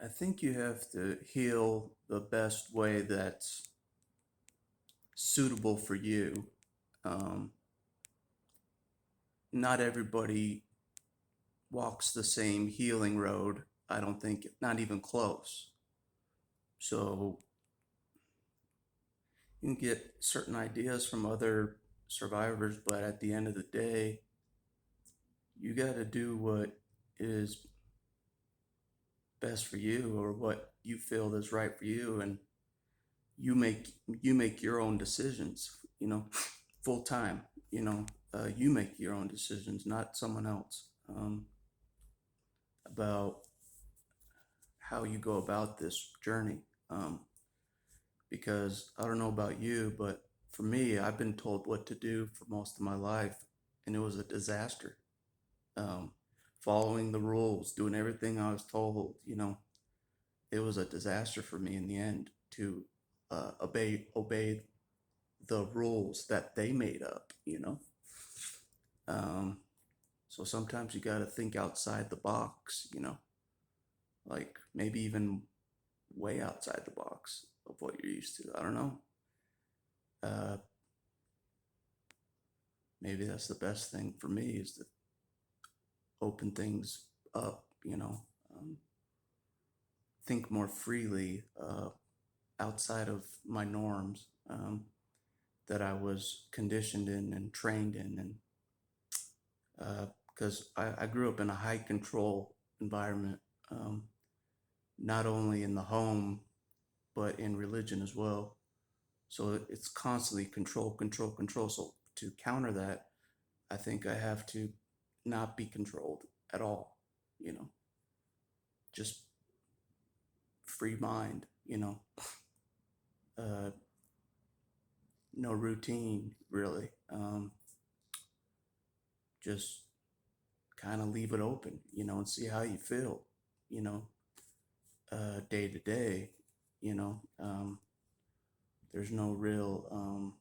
I think you have to heal the best way that's suitable for you. Um, Not everybody walks the same healing road. I don't think, not even close. So you can get certain ideas from other survivors, but at the end of the day, you got to do what is best for you or what you feel is right for you, and you make you make your own decisions. Full time. You make your own decisions, not someone else, about how you go about this journey. Um, because I don't know about you, but for me, I've been told what to do for most of my life, and it was a disaster. Um, Following the rules, doing everything I was told, it was a disaster for me in the end to obey the rules that they made up. Um, so sometimes you got to think outside the box, like maybe even way outside the box of what you're used to. I don't know. Uh, Maybe that's the best thing for me is to open things up, think more freely outside of my norms that I was conditioned in and trained in. And because I grew up in a high control environment, um, not only in the home, but in religion as well. So it's constantly control, control, control. So to counter that, I think I have to not be controlled at all, you know, just free mind, uh, no routine really. Just kind of leave it open, and see how you feel, you know, day to day, you know. There's no real,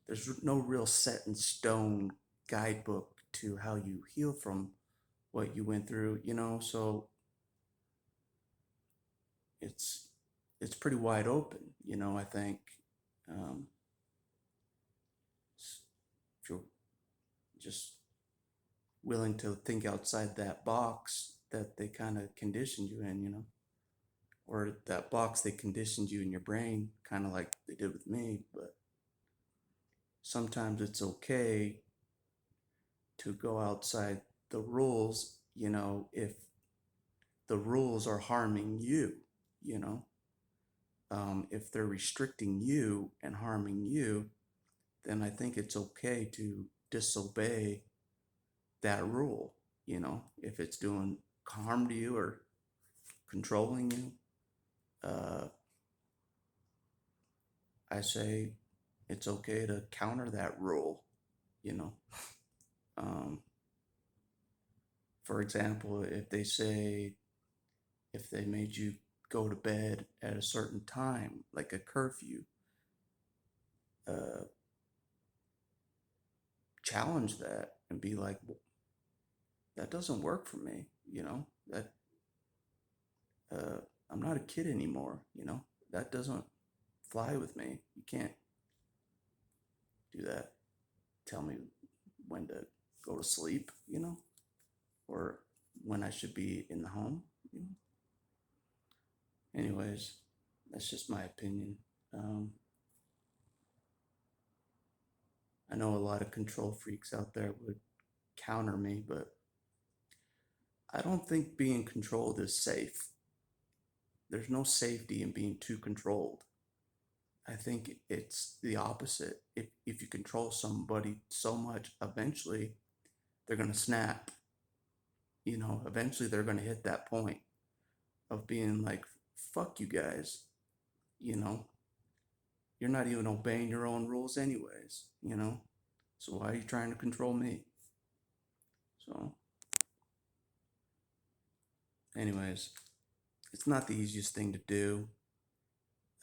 there's no real set in stone guidebook to how you heal from what you went through. So it's it's pretty wide open. I think um, if you're just willing to think outside that box that they kind of conditioned you in, or that box they conditioned you in your brain, kind of like they did with me. But sometimes it's okay to go outside the rules, if the rules are harming you know. If they're restricting you and harming you, then I think it's okay to disobey that rule, if it's doing harm to you or controlling you. I say it's okay to counter that rule. Um, for example, if they made you go to bed at a certain time, like a curfew, uh, challenge that and be like, well, that doesn't work for me. That uh, I'm not a kid anymore. That doesn't fly with me. You can't do that. Tell me when to go to sleep, or when I should be in the home. Anyways, that's just my opinion. Um, I know a lot of control freaks out there would counter me, but I don't think being controlled is safe. There's no safety in being too controlled. I think it's the opposite. If you control somebody so much, eventually they're going to snap. Eventually they're going to hit that point of being like, fuck you guys. You know, you're not even obeying your own rules, anyways. So why are you trying to control me? So, anyways, it's not the easiest thing to do,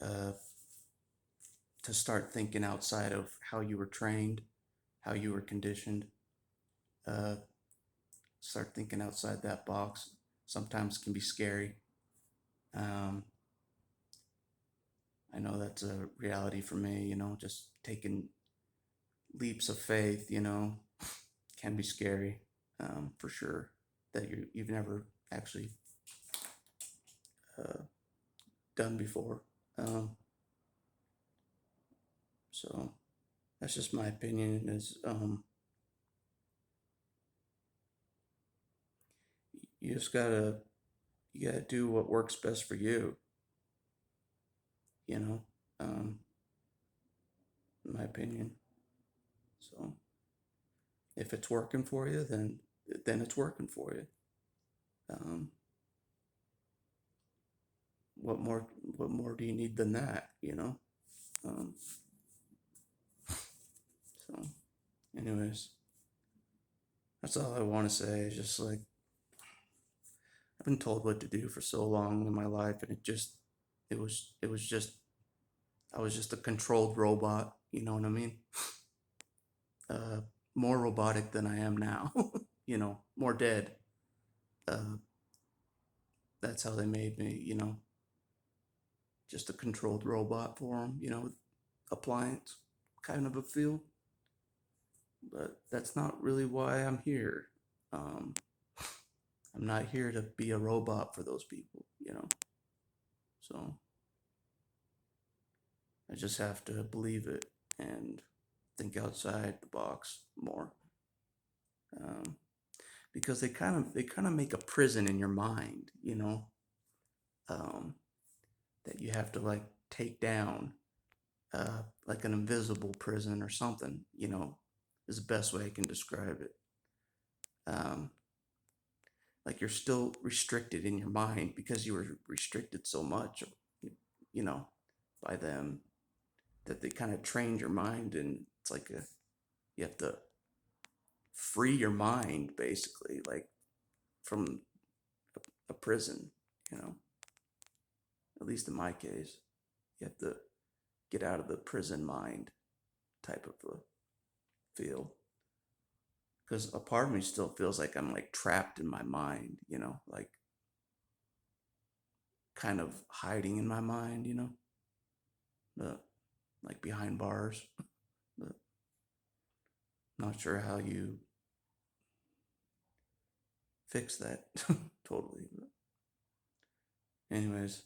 uh, to start thinking outside of how you were trained, how you were conditioned. Uh, Start thinking outside that box. sometimes can be scary. Um, I know that's a reality for me, just taking leaps of faith, can be scary, for sure, that you've never actually uh, done before. Um, so that's just my opinion. Is you just gotta do what works best for you. You know, um, in my opinion. So if it's working for you, then it's working for you. Um, what more what more do you need than that? Um, so, anyways, that's all I want to say. Is just like I've been told what to do for so long in my life, and it was just I was just a controlled robot. You know what I mean? Uh, more robotic than I am now. More dead. Uh, that's how they made me. Just a controlled robot for them. With appliance kind of a feel. But that's not really why I'm here. Um, I'm not here to be a robot for those people. So I just have to believe it and think outside the box more. Um, because they kind of make a prison in your mind, um, that you have to like take down, like an invisible prison or something. Is the best way I can describe it. Um, like you're still restricted in your mind because you were restricted so much, you know, by them, that they kind of trained your mind, and it's like you have to free your mind basically, like from a prison, you know. At least in my case, you have to get out of the prison mind type of a feel, because a part of me still feels like I'm like trapped in my mind, like kind of hiding in my mind, but like behind bars. But not sure how you fix that totally. But anyways,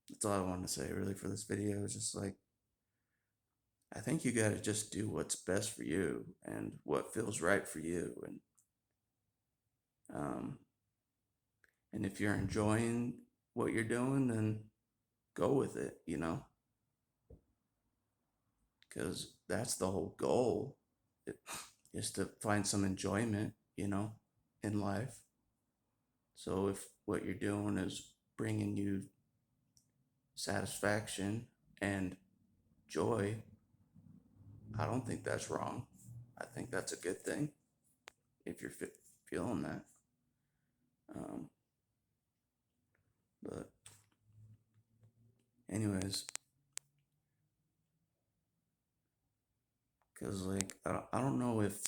that's all I wanted to say really for this video. Is just like I think you got to just do what's best for you and what feels right for you, um, and if you're enjoying what you're doing, then go with it, because that's the whole goal, it, is to find some enjoyment, in life. So if what you're doing is bringing you satisfaction and joy, I don't think that's wrong. I think that's a good thing if you're feeling that. Um, but anyways, because like I don't know if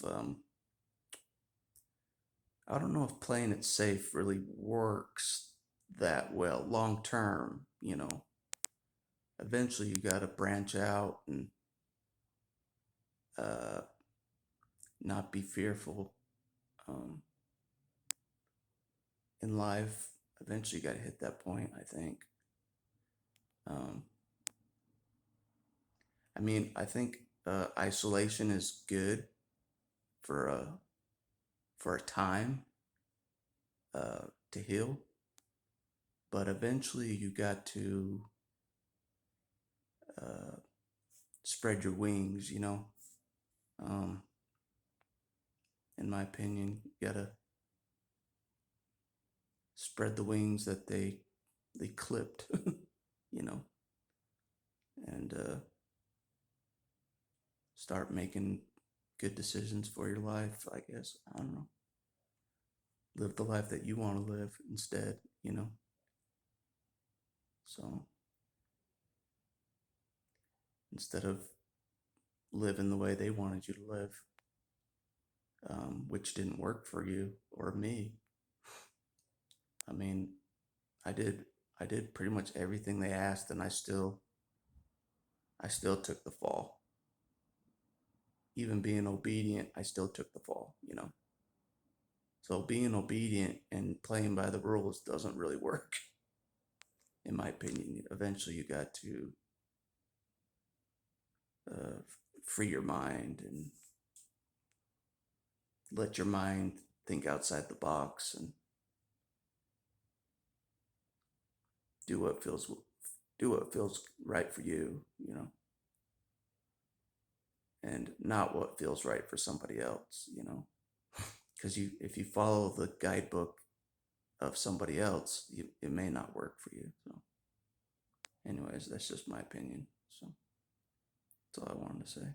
playing it safe really works that well long term. Eventually you got to branch out and uh, not be fearful, um, in life. Eventually you got to hit that point, I think. Um, I mean, I think isolation is good for a time, to heal, but eventually you got to uh, spread your wings. Um, in my opinion, you gotta spread the wings that they clipped, you know, and start making good decisions for your life. I guess I don't know. Live the life that you want to live instead. So instead of living the way they wanted you to live, which didn't work for you or me, I mean, I did I did pretty much everything they asked, and I still took the fall. Even being obedient, I still took the fall. So being obedient and playing by the rules doesn't really work, in my opinion. Eventually, you got to uh, free your mind and let your mind think outside the box and do what feels do what feels right for you, and not what feels right for somebody else. Because if you follow the guidebook of somebody else, it may not work for you. So, anyways, that's just my opinion. So, that's all I wanted to say.